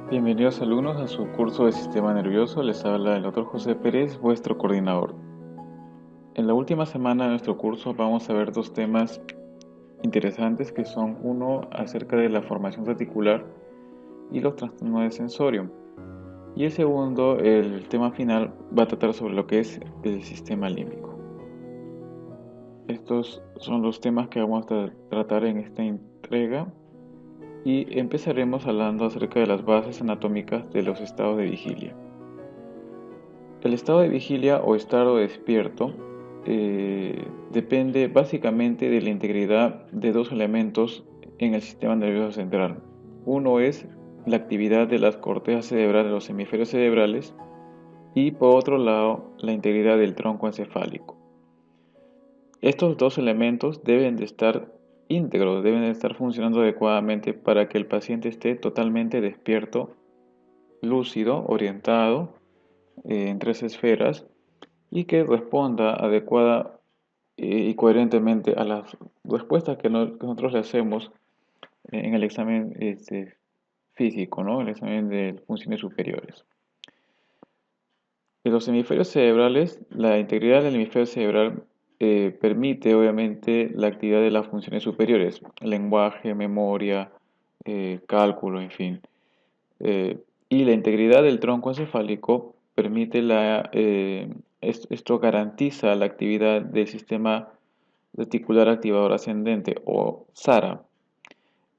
Bienvenidos alumnos a su curso de Sistema Nervioso. Les habla el Dr. José Pérez, vuestro coordinador. En la última semana de nuestro curso vamos a ver dos temas interesantes que son uno acerca de la formación reticular y los trastornos de sensorio. Y el segundo, el tema final, va a tratar sobre lo que es el sistema límbico. Estos son los temas que vamos a tratar en esta entrega y empezaremos hablando acerca de las bases anatómicas de los estados de vigilia. El estado de vigilia o estado despierto depende básicamente de la integridad de dos elementos en el sistema nervioso central. Uno es la actividad de las cortezas cerebrales, los hemisferios cerebrales, y por otro lado, la integridad del tronco encefálico. Estos dos elementos deben de estar íntegros, deben de estar funcionando adecuadamente para que el paciente esté totalmente despierto, lúcido, orientado en tres esferas y que responda adecuada y coherentemente a las respuestas que nosotros le hacemos en el examen físico, ¿no? El examen de funciones superiores. En los hemisferios cerebrales, la integridad del hemisferio cerebral permite obviamente la actividad de las funciones superiores, lenguaje, memoria, cálculo, en fin. Y la integridad del tronco encefálico permite esto garantiza la actividad del sistema reticular activador ascendente o SARA.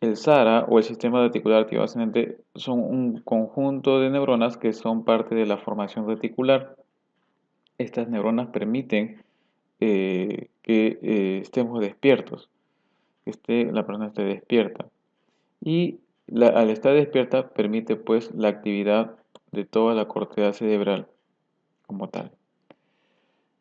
El SARA o el sistema reticular activador ascendente son un conjunto de neuronas que son parte de la formación reticular. Estas neuronas permiten que estemos despiertos, que la persona esté despierta. Y al estar despierta permite pues la actividad de toda la corteza cerebral como tal.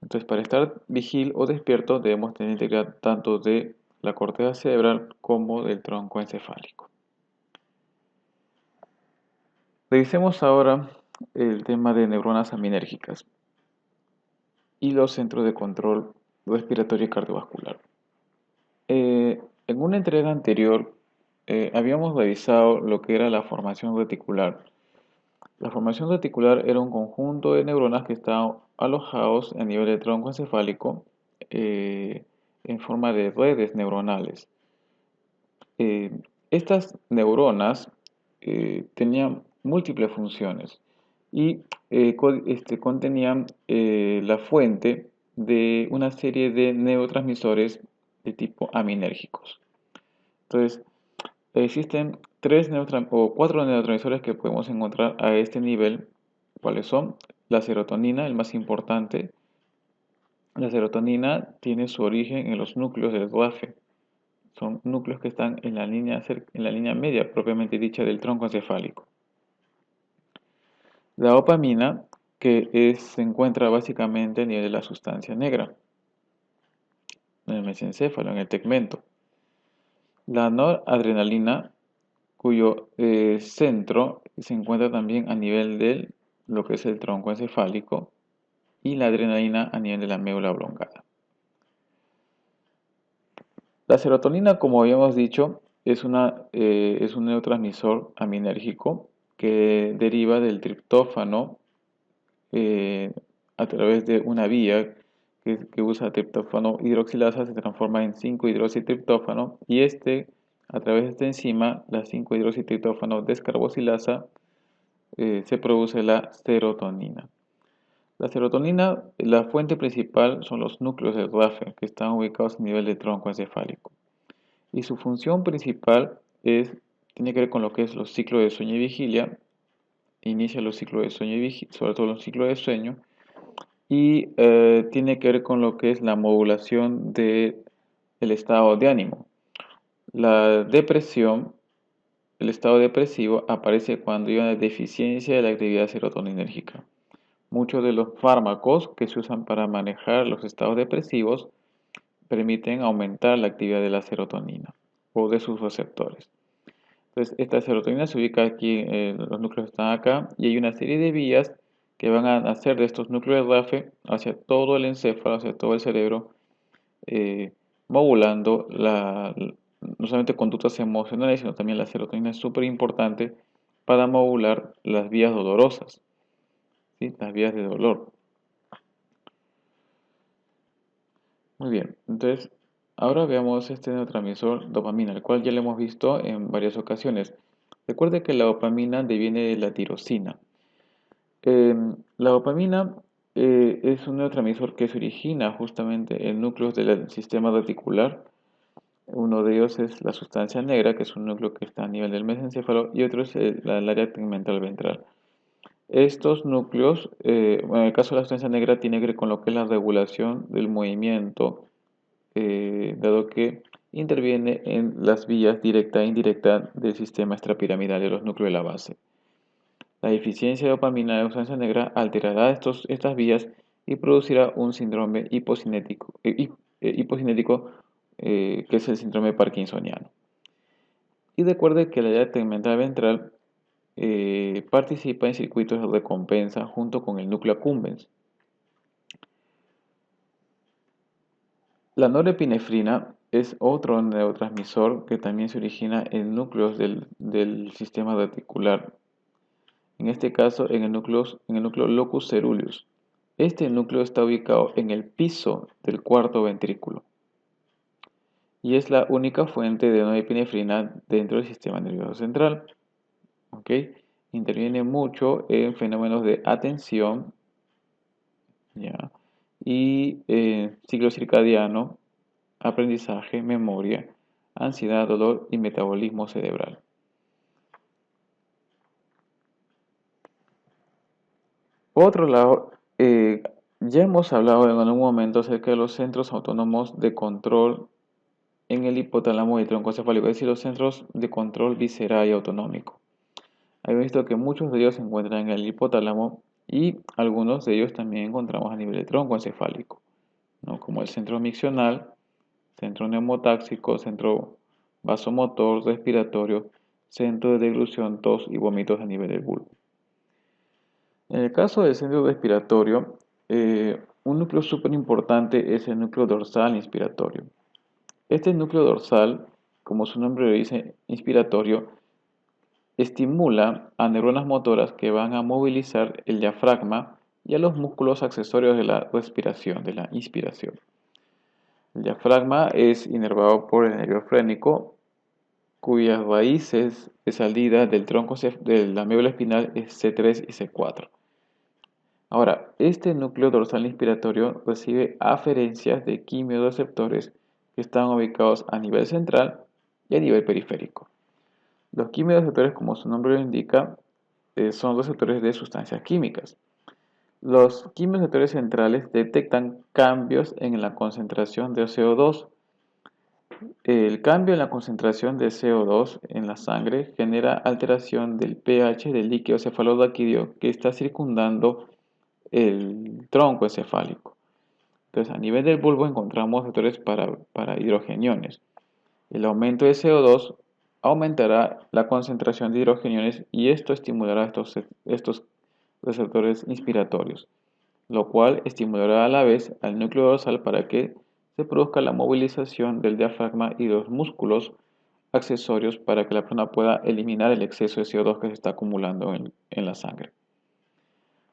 Entonces, para estar vigil o despierto debemos tener integridad tanto de la corteza cerebral como del tronco encefálico. Revisemos ahora el tema de neuronas aminérgicas y los centros de control respiratorio y cardiovascular. En una entrega anterior habíamos revisado lo que era la formación reticular. La formación reticular era un conjunto de neuronas que estaban alojados a nivel del tronco encefálico eh, en forma de redes neuronales. Eh, Estas neuronas tenían múltiples funciones y contenían la fuente de una serie de neurotransmisores de tipo aminérgicos. Entonces, existen cuatro neurotransmisores que podemos encontrar a este nivel. ¿Cuáles son? La serotonina, el más importante. La serotonina tiene su origen en los núcleos del RAFE. Son núcleos que están en la línea media propiamente dicha del tronco encefálico. La dopamina, se encuentra básicamente a nivel de la sustancia negra, en el mesencéfalo, en el tegmento. La noradrenalina, cuyo centro se encuentra también a nivel de lo que es el tronco encefálico, y la adrenalina a nivel de la médula oblongada. La serotonina, como habíamos dicho, es un neurotransmisor aminérgico que deriva del triptófano eh, a través de una vía que usa triptófano hidroxilasa, se transforma en 5-hidroxitriptófano y a través de esta enzima, la 5-hidroxitriptófano descarboxilasa, se produce la serotonina. La serotonina, la fuente principal son los núcleos del RAFE, que están ubicados a nivel del tronco encefálico. Y su función principal tiene que ver con lo que es los ciclos de sueño y vigilia. Inicia los ciclos de sueño y vigilia, sobre todo los ciclos de sueño. Y tiene que ver con lo que es la modulación del estado de ánimo. La depresión, el estado depresivo, aparece cuando hay una deficiencia de la actividad serotoninérgica. Muchos de los fármacos que se usan para manejar los estados depresivos permiten aumentar la actividad de la serotonina o de sus receptores. Entonces, esta serotonina se ubica aquí, los núcleos están acá, y hay una serie de vías que van a hacer de estos núcleos de RAFE hacia todo el encéfalo, hacia todo el cerebro, eh, modulando no solamente conductas emocionales, sino también la serotonina es súper importante para modular las vías dolorosas, ¿sí? Las vías de dolor. Muy bien, entonces ahora veamos este neurotransmisor dopamina, el cual ya lo hemos visto en varias ocasiones. Recuerde que la dopamina deviene de la tirosina. La dopamina es un neurotransmisor que se origina justamente en núcleos del sistema reticular. Uno de ellos es la sustancia negra, que es un núcleo que está a nivel del mesencéfalo, y otro es el área tegmental ventral. Estos núcleos, en el caso de la sustancia negra, tiene que ver con lo que es la regulación del movimiento, dado que interviene en las vías directa e indirecta del sistema extrapiramidal de los núcleos de la base. La deficiencia de dopamina de sustancia negra alterará estas vías y producirá un síndrome hipocinético, que es el síndrome parkinsoniano. Y recuerde que la área tegmental ventral participa en circuitos de recompensa junto con el núcleo accumbens. La norepinefrina es otro neurotransmisor que también se origina en núcleos del sistema reticular. En este caso, en el núcleo locus ceruleus. Este núcleo está ubicado en el piso del cuarto ventrículo y es la única fuente de norepinefrina dentro del sistema nervioso central. ¿Ok? Interviene mucho en fenómenos de atención, ¿ya? Y ciclo circadiano, aprendizaje, memoria, ansiedad, dolor y metabolismo cerebral. Por otro lado, ya hemos hablado en algún momento acerca de los centros autónomos de control en el hipotálamo y el tronco encefálico, es decir, los centros de control visceral y autonómico. He visto que muchos de ellos se encuentran en el hipotálamo y algunos de ellos también encontramos a nivel del tronco encefálico, ¿no? Como el centro miccional, centro neumotáxico, centro vasomotor, respiratorio, centro de deglución, tos y vómitos a nivel del bulbo. En el caso del centro respiratorio, un núcleo súper importante es el núcleo dorsal inspiratorio. Este núcleo dorsal, como su nombre lo dice, inspiratorio, estimula a neuronas motoras que van a movilizar el diafragma y a los músculos accesorios de la respiración, de la inspiración. El diafragma es inervado por el nervio frénico, cuyas raíces de salida del tronco de la médula espinal es C3 y C4. Ahora, este núcleo dorsal inspiratorio recibe aferencias de quimiorreceptores que están ubicados a nivel central y a nivel periférico. Los quimiorreceptores, como su nombre lo indica, son receptores de sustancias químicas. Los quimiorreceptores centrales detectan cambios en la concentración de CO2. El cambio en la concentración de CO2 en la sangre genera alteración del pH del líquido cefalorraquídeo que está circundando el tronco encefálico. Entonces, a nivel del bulbo encontramos receptores para hidrogeniones. El aumento de CO2 aumentará la concentración de hidrogeniones y esto estimulará estos receptores inspiratorios, lo cual estimulará a la vez al núcleo dorsal para que se produzca la movilización del diafragma y los músculos accesorios para que la persona pueda eliminar el exceso de CO2 que se está acumulando en la sangre.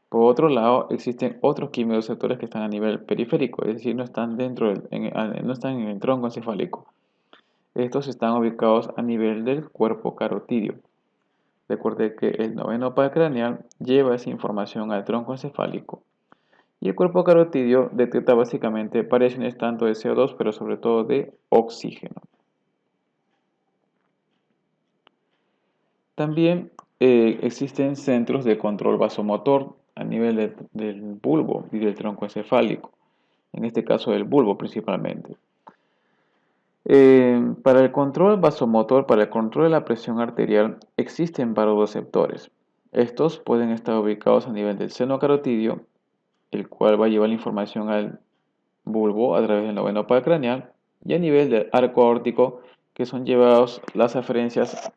Por otro lado, existen otros quimiorreceptores que están a nivel periférico, es decir, no están no están en el tronco encefálico. Estos están ubicados a nivel del cuerpo carotidio. Recuerde que el noveno par craneal lleva esa información al tronco encefálico y el cuerpo carotidio detecta básicamente variaciones tanto de CO2 pero sobre todo de oxígeno. También existen centros de control vasomotor a nivel del bulbo y del tronco encefálico, en este caso del bulbo principalmente. Para el control vasomotor, para el control de la presión arterial, existen vasoreceptores. Estos pueden estar ubicados a nivel del seno carotidio, el cual va a llevar la información al bulbo a través del noveno par craneal, y a nivel del arco aórtico, que son llevados las aferencias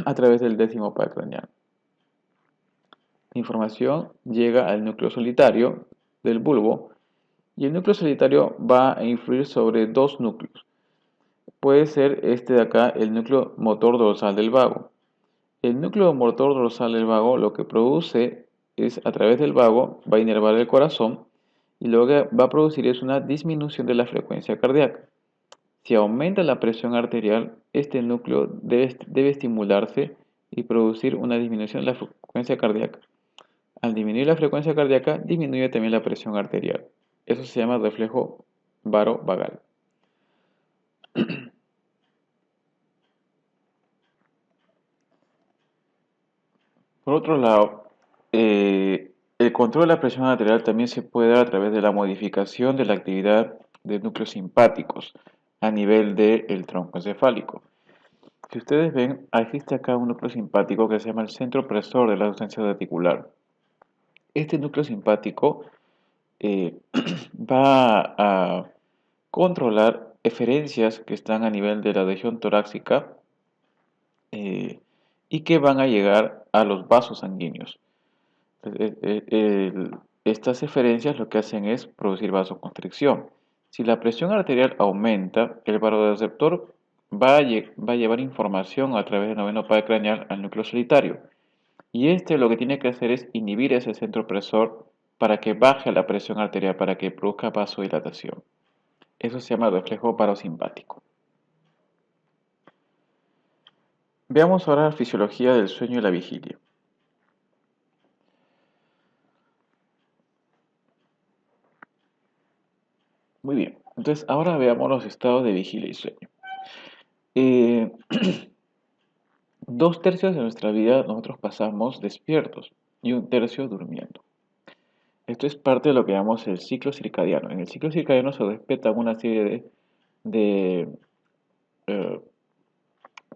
a través del décimo par craneal. La información llega al núcleo solitario del bulbo, y el núcleo solitario va a influir sobre dos núcleos. Puede ser este de acá, el núcleo motor dorsal del vago. El núcleo motor dorsal del vago lo que produce es, a través del vago, va a inervar el corazón y lo que va a producir es una disminución de la frecuencia cardíaca. Si aumenta la presión arterial, este núcleo debe estimularse y producir una disminución de la frecuencia cardíaca. Al disminuir la frecuencia cardíaca, disminuye también la presión arterial. Eso se llama reflejo varovagal. Por otro lado, el control de la presión arterial también se puede dar a través de la modificación de la actividad de núcleos simpáticos a nivel del tronco encefálico. Si ustedes ven, existe acá un núcleo simpático que se llama el centro opresor de la sustancia reticular. Este núcleo simpático eh, va a controlar eferencias que están a nivel de la región torácica eh, y que van a llegar a los vasos sanguíneos. Estas eferencias lo que hacen es producir vasoconstricción. Si la presión arterial aumenta, el vasoreceptor va a llevar información a través del noveno padre craneal al núcleo solitario. Y este lo que tiene que hacer es inhibir ese centro opresor para que baje la presión arterial, para que produzca vasodilatación. Eso se llama reflejo parasimpático. Veamos ahora la fisiología del sueño y la vigilia. Muy bien, entonces ahora veamos los estados de vigilia y sueño. Eh, 2 tercios de nuestra vida nosotros pasamos despiertos y 1 tercio durmiendo. Esto es parte de lo que llamamos el ciclo circadiano. En el ciclo circadiano se respetan una serie de eh,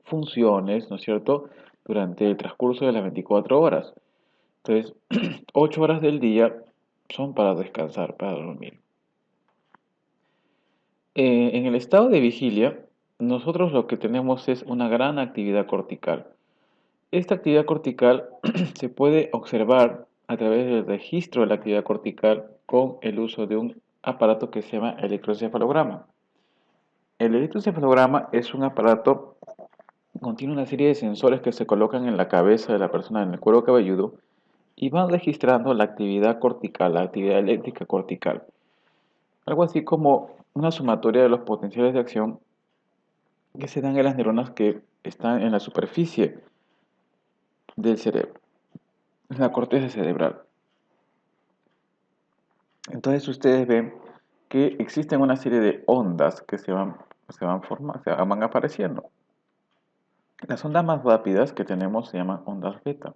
funciones, ¿no es cierto?, durante el transcurso de las 24 horas. Entonces, 8 horas del día son para descansar, para dormir. En el estado de vigilia, nosotros lo que tenemos es una gran actividad cortical. Esta actividad cortical se puede observar a través del registro de la actividad cortical con el uso de un aparato que se llama electroencefalograma. El electroencefalograma es un aparato que contiene una serie de sensores que se colocan en la cabeza de la persona, en el cuero cabelludo, y van registrando la actividad cortical, la actividad eléctrica cortical. Algo así como una sumatoria de los potenciales de acción que se dan en las neuronas que están en la superficie del cerebro, en la corteza cerebral. Entonces ustedes ven que existen una serie de ondas que van apareciendo. Las ondas más rápidas que tenemos se llaman ondas beta.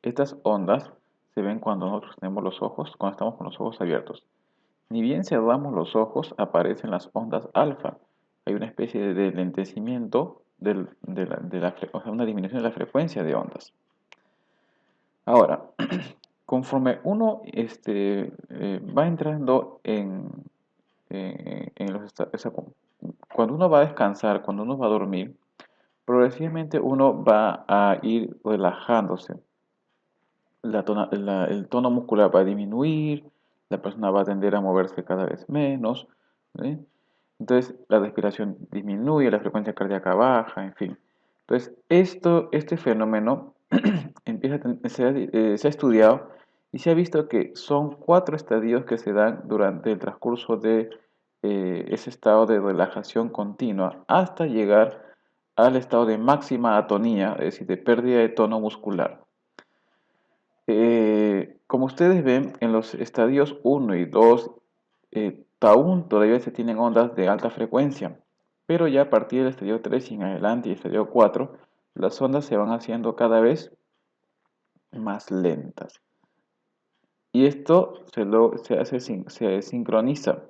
Estas ondas se ven cuando nosotros tenemos los ojos, cuando estamos con los ojos abiertos. Ni bien cerramos los ojos, aparecen las ondas alfa. Hay una especie de lentecimiento o sea, una disminución de la frecuencia de ondas. Ahora, conforme uno va entrando en los estados, cuando uno va a descansar, cuando uno va a dormir, progresivamente uno va a ir relajándose. El tono muscular va a disminuir, la persona va a tender a moverse cada vez menos, ¿sí? Entonces la respiración disminuye, la frecuencia cardíaca baja, en fin. Entonces este fenómeno se ha estudiado y se ha visto que son 4 estadios que se dan durante el transcurso de ese estado de relajación continua hasta llegar al estado de máxima atonía, es decir, de pérdida de tono muscular. Como ustedes ven, en los estadios 1 y 2, aún todavía se tienen ondas de alta frecuencia, pero ya a partir del estadio 3 y en adelante y el estadio 4, las ondas se van haciendo cada vez más lentas. Y esto se sincroniza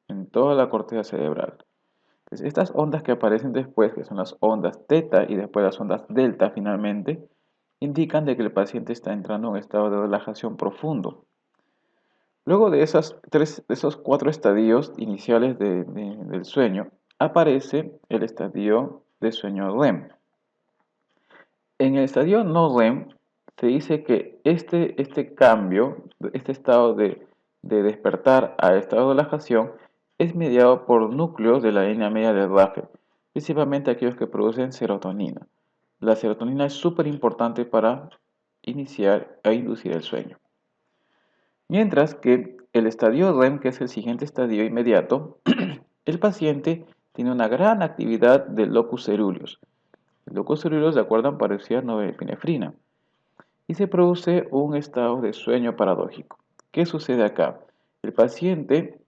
en toda la corteza cerebral. Entonces, estas ondas que aparecen después, que son las ondas teta y después las ondas delta finalmente, indican de que el paciente está entrando en un estado de relajación profundo. Luego de esos 4 estadios iniciales del sueño, aparece el estadio de sueño REM. En el estadio no REM se dice que este cambio, este estado de despertar a estado de relajación, es mediado por núcleos de la línea media del RAFE, principalmente aquellos que producen serotonina. la serotonina es súper importante para iniciar e inducir el sueño. Mientras que el estadio REM, que es el siguiente estadio inmediato, el paciente tiene una gran actividad del locus coeruleus. El locus coeruleus, de acuerdo, parecía norepinefrina y se produce un estado de sueño paradójico. ¿Qué sucede acá? El paciente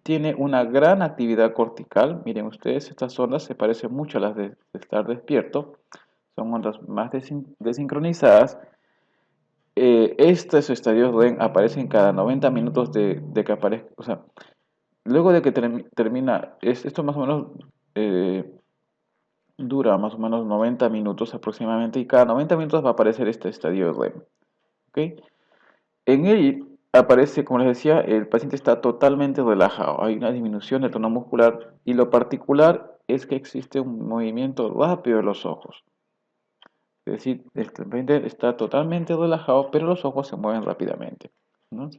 tiene una gran actividad cortical. Miren ustedes, estas ondas se parecen mucho a las de estar despierto. Son ondas más desincronizadas. Estos estadios REM aparecen cada 90 minutos de que aparezca. O sea, luego de que termina, esto más o menos eh, dura más o menos 90 minutos aproximadamente y cada 90 minutos va a aparecer este estadio REM. ¿Ok? En él aparece, como les decía, el paciente está totalmente relajado. Hay una disminución del tono muscular y lo particular es que existe un movimiento rápido de los ojos. Es decir, el paciente está totalmente relajado, pero los ojos se mueven rápidamente, ¿no?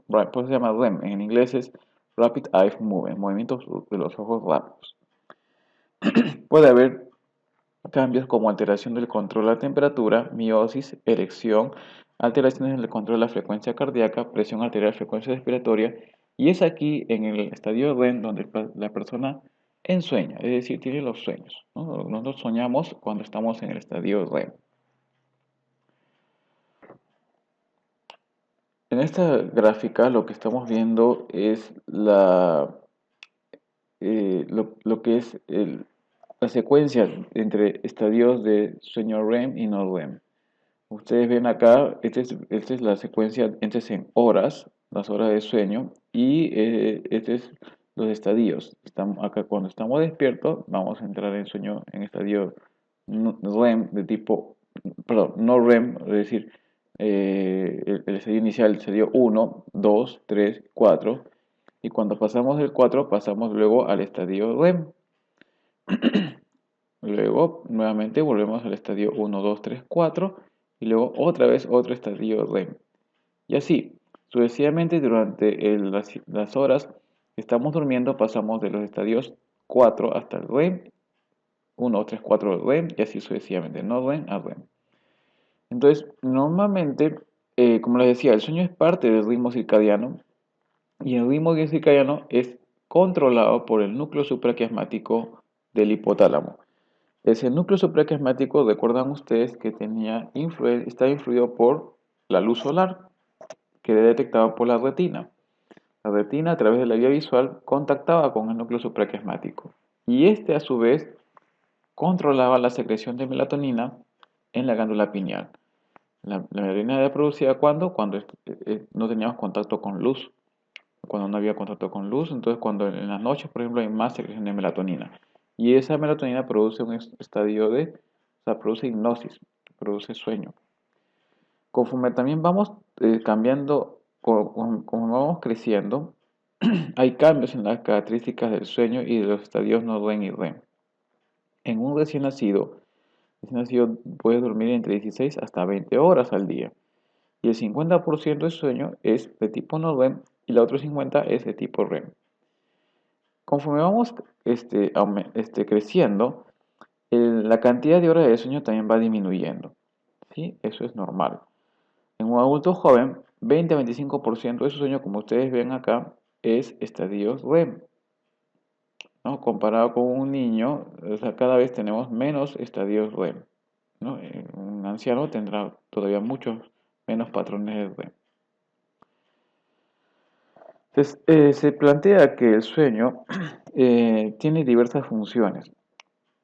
Por eso se llama REM. En inglés es Rapid Eye Movement, movimientos de los ojos rápidos. Puede haber cambios como alteración del control de la temperatura, miosis, erección, alteraciones en el control de la frecuencia cardíaca, presión arterial, frecuencia respiratoria, y es aquí en el estadio REM donde la persona ensueña, es decir, tiene los sueños, ¿no? Nosotros soñamos cuando estamos en el estadio REM. En esta gráfica lo que estamos viendo es lo que es la secuencia entre estadios de sueño REM y no REM. Ustedes ven acá, esta es la secuencia, esta es en horas, las horas de sueño, y este es los estadios. Estamos acá cuando estamos despiertos, vamos a entrar en sueño en estadio REM de tipo, perdón, no REM, es decir, el estadio inicial, el estadio 1, 2, 3, 4, y cuando pasamos del 4 pasamos luego al estadio REM. Luego, nuevamente volvemos al estadio 1, 2, 3, 4 y luego otra vez otro estadio REM. Y así, sucesivamente durante las horas que estamos durmiendo pasamos de los estadios 4 hasta el REM, 1, 2, 3, 4 REM y así sucesivamente, no REM a REM. Entonces, normalmente, como les decía, el sueño es parte del ritmo circadiano y el ritmo circadiano es controlado por el núcleo supraquiasmático del hipotálamo. Ese núcleo supraquiasmático, recuerdan ustedes que está influido por la luz solar, que era detectada por la retina. La retina, a través de la vía visual, contactaba con el núcleo supraquiasmático. Y este, a su vez, controlaba la secreción de melatonina en la glándula pineal. La melatonina era producida cuando no teníamos contacto con luz. Cuando no había contacto con luz, entonces cuando en las noches, por ejemplo, hay más secreción de melatonina. Y esa melatonina produce un estadio o sea, produce hipnosis, produce sueño. Conforme también vamos cambiando, como vamos creciendo, hay cambios en las características del sueño y de los estadios no REM y REM. En un recién nacido puede dormir entre 16 hasta 20 horas al día. Y el 50% de sueño es de tipo no REM y la otra 50% es de tipo REM. Conforme vamos creciendo, la cantidad de horas de sueño también va disminuyendo. ¿Sí? Eso es normal. En un adulto joven, 20 a 25% de su sueño, como ustedes ven acá, es estadios REM, ¿no? Comparado con un niño, o sea, cada vez tenemos menos estadios REM, ¿no? Un anciano tendrá todavía muchos menos patrones de REM. Entonces, se plantea que el sueño tiene diversas funciones.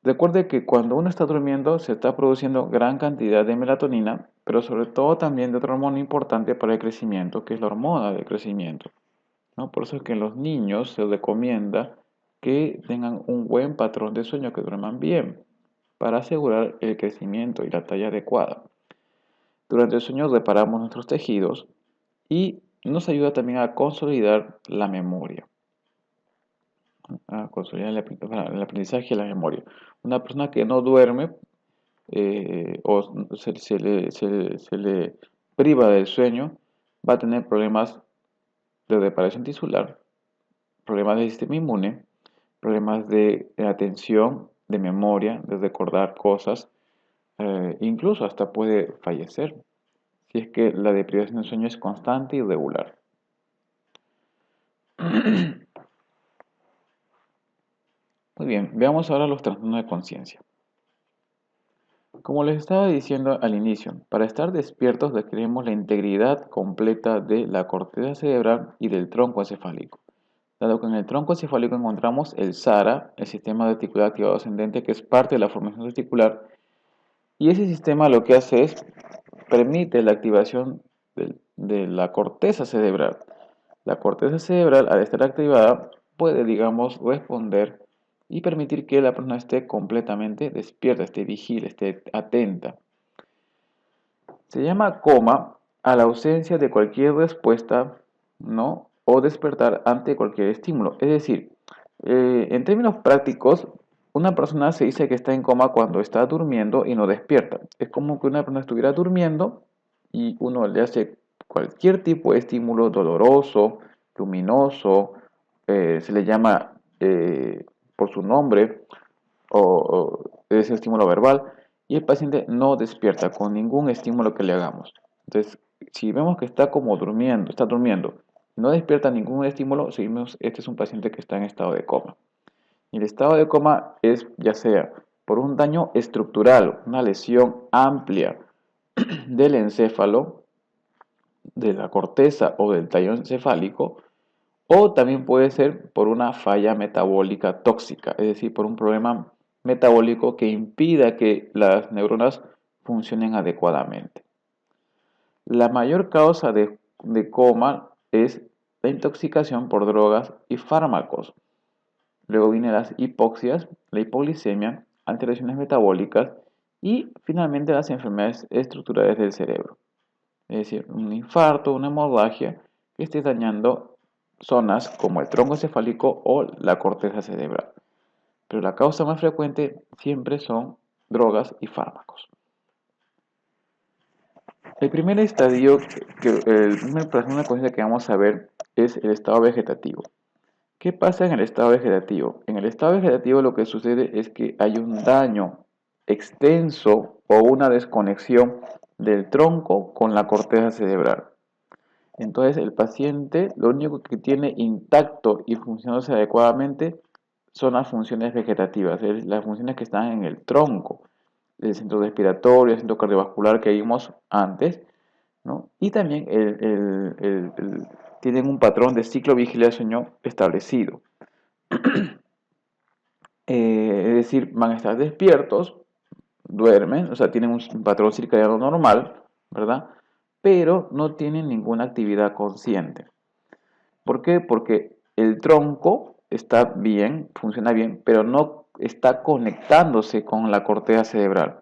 Recuerde que cuando uno está durmiendo se está produciendo gran cantidad de melatonina, pero sobre todo también de otra hormona importante para el crecimiento, que es la hormona del crecimiento, ¿no? Por eso es que en los niños se recomienda que tengan un buen patrón de sueño, que duerman bien, para asegurar el crecimiento y la talla adecuada. Durante el sueño reparamos nuestros tejidos y nos ayuda también a consolidar la memoria, a consolidar el aprendizaje y la memoria. Una persona que no duerme o se le priva del sueño, va a tener problemas de reparación tisular, problemas del sistema inmune, problemas de atención, de memoria, de recordar cosas, incluso hasta puede fallecer si es que la deprivación del sueño es constante y regular. Muy bien, veamos ahora los trastornos de conciencia. Como les estaba diciendo al inicio, para estar despiertos requerimos la integridad completa de la corteza cerebral y del tronco encefálico. Dado que en el tronco encefálico encontramos el SARA, el sistema de reticular activado ascendente, que es parte de la formación reticular, y ese sistema lo que hace es permite la activación de la corteza cerebral. La corteza cerebral, al estar activada, puede, digamos, responder y permitir que la persona esté completamente despierta, esté vigila, esté atenta. Se llama coma a la ausencia de cualquier respuesta, ¿no? O despertar ante cualquier estímulo. Es decir, en términos prácticos, una persona se dice que está en coma cuando está durmiendo y no despierta. Es como que una persona estuviera durmiendo y uno le hace cualquier tipo de estímulo doloroso, luminoso, se le llama por su nombre o ese estímulo verbal, y el paciente no despierta con ningún estímulo que le hagamos. Entonces, si vemos que está durmiendo, y no despierta ningún estímulo, seguimos, este es un paciente que está en estado de coma. Y el estado de coma es ya sea por un daño estructural, una lesión amplia del encéfalo, de la corteza o del tallo encefálico, o también puede ser por una falla metabólica tóxica, es decir, por un problema metabólico que impida que las neuronas funcionen adecuadamente. La mayor causa de coma es la intoxicación por drogas y fármacos. Luego vienen las hipoxias, la hipoglicemia, alteraciones metabólicas y finalmente las enfermedades estructurales del cerebro. Es decir, un infarto, una hemorragia que esté dañando zonas como el tronco encefálico o la corteza cerebral. Pero la causa más frecuente siempre son drogas y fármacos. El primer estadio, el primer trastorno de conciencia que vamos a ver es el estado vegetativo. ¿Qué pasa en el estado vegetativo? En el estado vegetativo lo que sucede es que hay un daño extenso o una desconexión del tronco con la corteza cerebral. Entonces el paciente lo único que tiene intacto y funcionándose adecuadamente son las funciones vegetativas, es las funciones que están en el tronco, el centro respiratorio, el centro cardiovascular que vimos antes, ¿no? Y también tienen un patrón de ciclo vigilia-sueño establecido. Es decir, van a estar despiertos, duermen, o sea, tienen un patrón circadiano normal, ¿verdad? Pero no tienen ninguna actividad consciente. ¿Por qué? Porque el tronco está bien, funciona bien, pero no está conectándose con la corteza cerebral.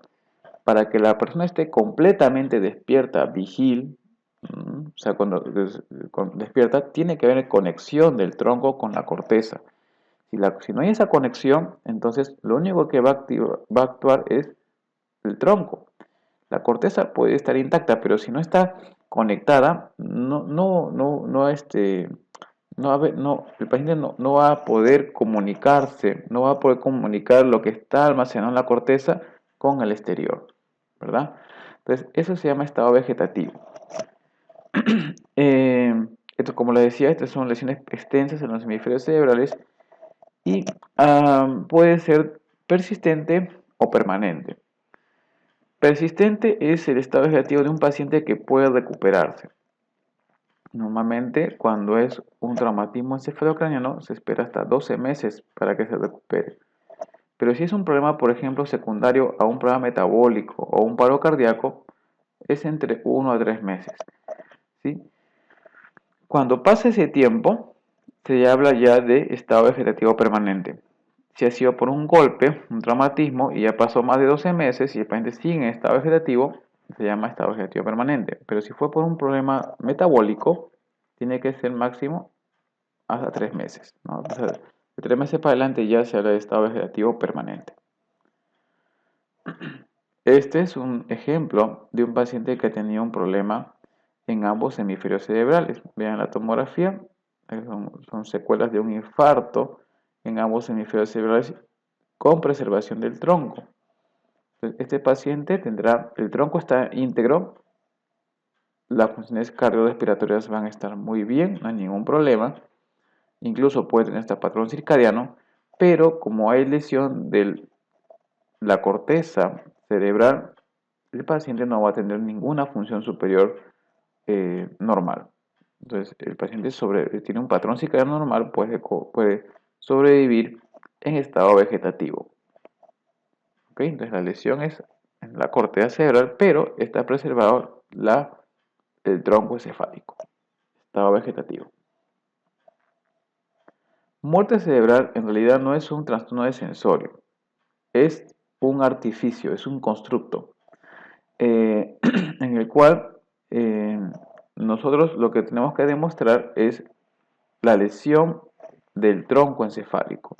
Para que la persona esté completamente despierta, vigil, o sea, cuando despierta, tiene que haber conexión del tronco con la corteza. Si no hay esa conexión, entonces lo único que va a actuar es el tronco. La corteza puede estar intacta, pero si no está conectada, el paciente no va a poder comunicarse, no va a poder comunicar lo que está almacenado en la corteza con el exterior, ¿verdad? Entonces, eso se llama estado vegetativo. Esto, como les decía, estas son lesiones extensas en los hemisferios cerebrales y puede ser persistente o permanente. Persistente es el estado vegetativo de un paciente que puede recuperarse. Normalmente, cuando es un traumatismo encefalocraniano, se espera hasta 12 meses para que se recupere. Pero si es un problema, por ejemplo, secundario a un problema metabólico o un paro cardíaco, es entre 1 a 3 meses. ¿Sí? Cuando pasa ese tiempo, se habla ya de estado vegetativo permanente. Si ha sido por un golpe, un traumatismo, y ya pasó más de 12 meses y el paciente sigue en estado vegetativo, se llama estado vegetativo permanente. Pero si fue por un problema metabólico, tiene que ser máximo hasta 3 meses, ¿no? O sea, de 3 meses para adelante ya se habla de estado vegetativo permanente. Este es un ejemplo de un paciente que tenía un problema en ambos hemisferios cerebrales. Vean la tomografía, son secuelas de un infarto en ambos hemisferios cerebrales con preservación del tronco. Entonces, este paciente tendrá, el tronco está íntegro, las funciones cardiorrespiratorias van a estar muy bien, no hay ningún problema, incluso puede tener este patrón circadiano, pero como hay lesión de la corteza cerebral, el paciente no va a tener ninguna función superior normal. Entonces, el paciente tiene un patrón circadiano normal, puede sobrevivir en estado vegetativo. ¿Okay? Entonces, la lesión es en la corteza cerebral, pero está preservado el tronco encefálico, estado vegetativo. Muerte cerebral en realidad no es un trastorno de sensorio, es un artificio, es un constructo en el cual nosotros lo que tenemos que demostrar es la lesión del tronco encefálico.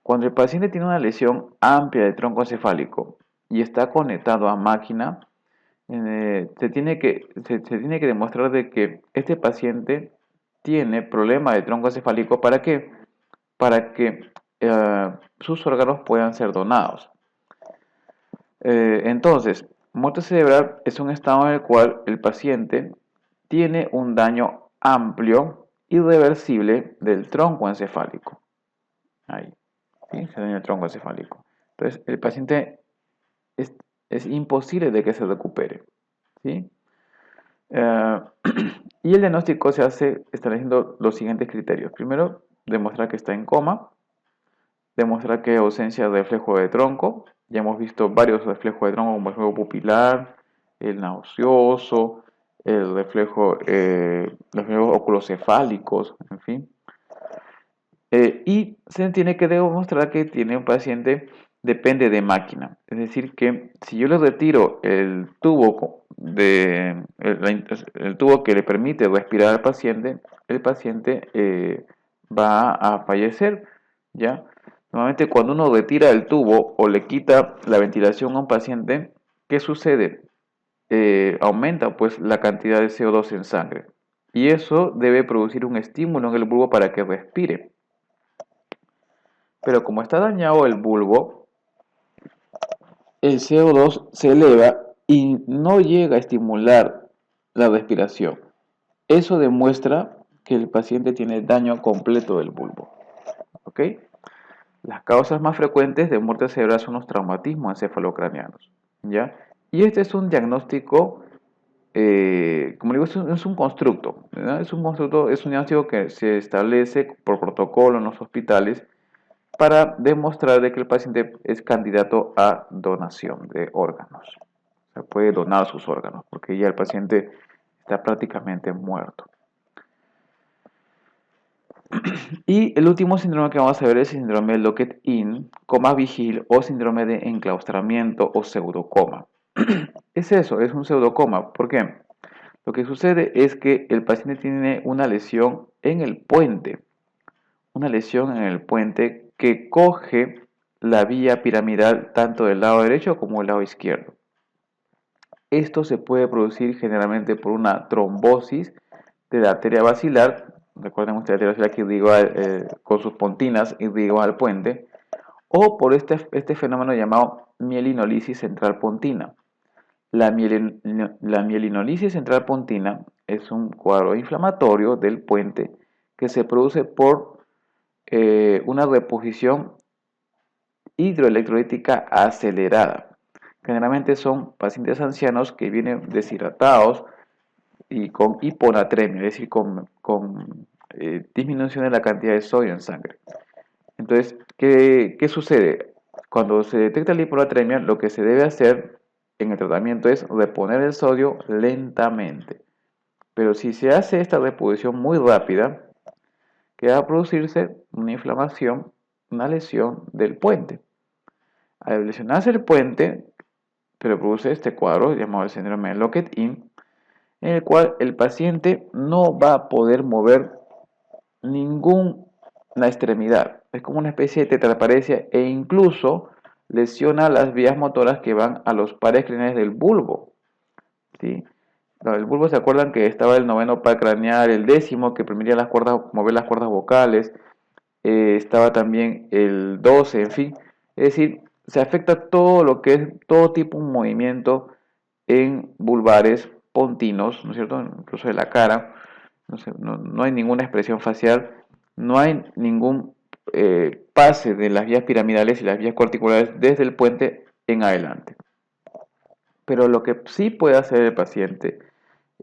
Cuando el paciente tiene una lesión amplia del tronco encefálico y está conectado a máquina, se tiene que demostrar de que este paciente tiene problema de tronco encefálico. ¿Para qué? Para que sus órganos puedan ser donados. Entonces, muerte cerebral es un estado en el cual el paciente tiene un daño amplio, irreversible del tronco encefálico. Ahí, ¿sí? Se daña el tronco encefálico. Entonces, el paciente es imposible de que se recupere, ¿sí? Y el diagnóstico se hace estableciendo los siguientes criterios. Primero, demostrar que está en coma, demostrar que hay ausencia de reflejo de tronco. Ya hemos visto varios reflejos de tronco, como el reflejo pupilar, el nauseoso, los reflejos oculocefálicos, en fin. Y se tiene que demostrar que tiene un paciente depende de máquina. Es decir, que si yo le retiro el tubo, el tubo que le permite respirar al paciente, el paciente va a fallecer, ¿ya? Normalmente cuando uno retira el tubo o le quita la ventilación a un paciente, ¿qué sucede? Aumenta pues la cantidad de CO2 en sangre. Y eso debe producir un estímulo en el bulbo para que respire. Pero como está dañado el bulbo, el CO2 se eleva y no llega a estimular la respiración. Eso demuestra que el paciente tiene daño completo del bulbo. ¿Ok? Las causas más frecuentes de muerte cerebral son los traumatismos encefalocraneanos, ¿ya? Y este es un diagnóstico, como digo, es un constructo, ¿verdad? Es un diagnóstico que se establece por protocolo en los hospitales para demostrar de que el paciente es candidato a donación de órganos. O sea, puede donar sus órganos, porque ya el paciente está prácticamente muerto. Y el último síndrome que vamos a ver es el síndrome de Locked-In, coma vigil o síndrome de enclaustramiento o pseudocoma. Es eso, es un pseudocoma. ¿Por qué? Lo que sucede es que el paciente tiene una lesión en el puente. Una lesión en el puente que coge la vía piramidal tanto del lado derecho como del lado izquierdo. Esto se puede producir generalmente por una trombosis de la arteria basilar. Recuerden ustedes la arteria basilar que irriga con sus pontinas irriga al puente, o por este fenómeno llamado mielinolisis central pontina. La mielinolisis central pontina es un cuadro inflamatorio del puente que se produce por una reposición hidroelectrolítica acelerada. Generalmente son pacientes ancianos que vienen deshidratados y con hiponatremia, es decir, con disminución de la cantidad de sodio en sangre. Entonces, ¿qué sucede? Cuando se detecta la hiponatremia, lo que se debe hacer en el tratamiento es reponer el sodio lentamente. Pero si se hace esta reposición muy rápida, que va a producirse una inflamación, una lesión del puente. Al lesionarse el puente, se produce este cuadro llamado el síndrome de Locked-In, en el cual el paciente no va a poder mover ninguna extremidad. Es como una especie de tetraparesia e incluso lesiona las vías motoras que van a los pares craneales del bulbo. ¿Sí? El bulbo, ¿se acuerdan que estaba el noveno par craneal, el décimo que permitía mover las cuerdas vocales? Estaba también el 12, en fin. Es decir, se afecta todo lo que es todo tipo de movimiento en vulvares pontinos, ¿no es cierto? Incluso de la cara, no hay ninguna expresión facial, no hay ningún pase de las vías piramidales y las vías corticulares desde el puente en adelante. Pero lo que sí puede hacer el paciente,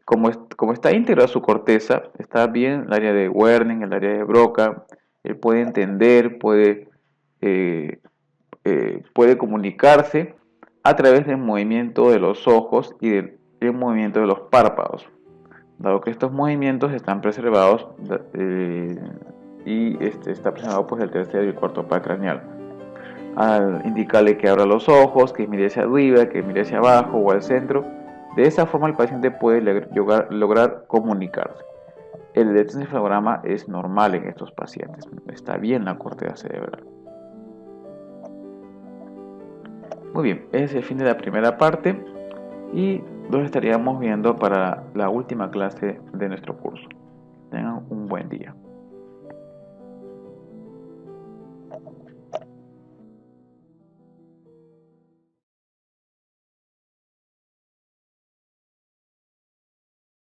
como está íntegra su corteza, está bien el área de Wernicke, el área de Broca, él puede entender, eh, puede comunicarse a través del movimiento de los ojos y del movimiento de los párpados, dado que estos movimientos están preservados y está preservado pues el tercer y el cuarto par craneal. Al indicarle que abra los ojos, que mire hacia arriba, que mire hacia abajo o al centro, de esa forma el paciente puede lograr comunicarse. El electroencefalograma es normal en estos pacientes, está bien la corteza cerebral. Muy bien, ese es el fin de la primera parte y nos estaríamos viendo para la última clase de nuestro curso. Tengan un buen día.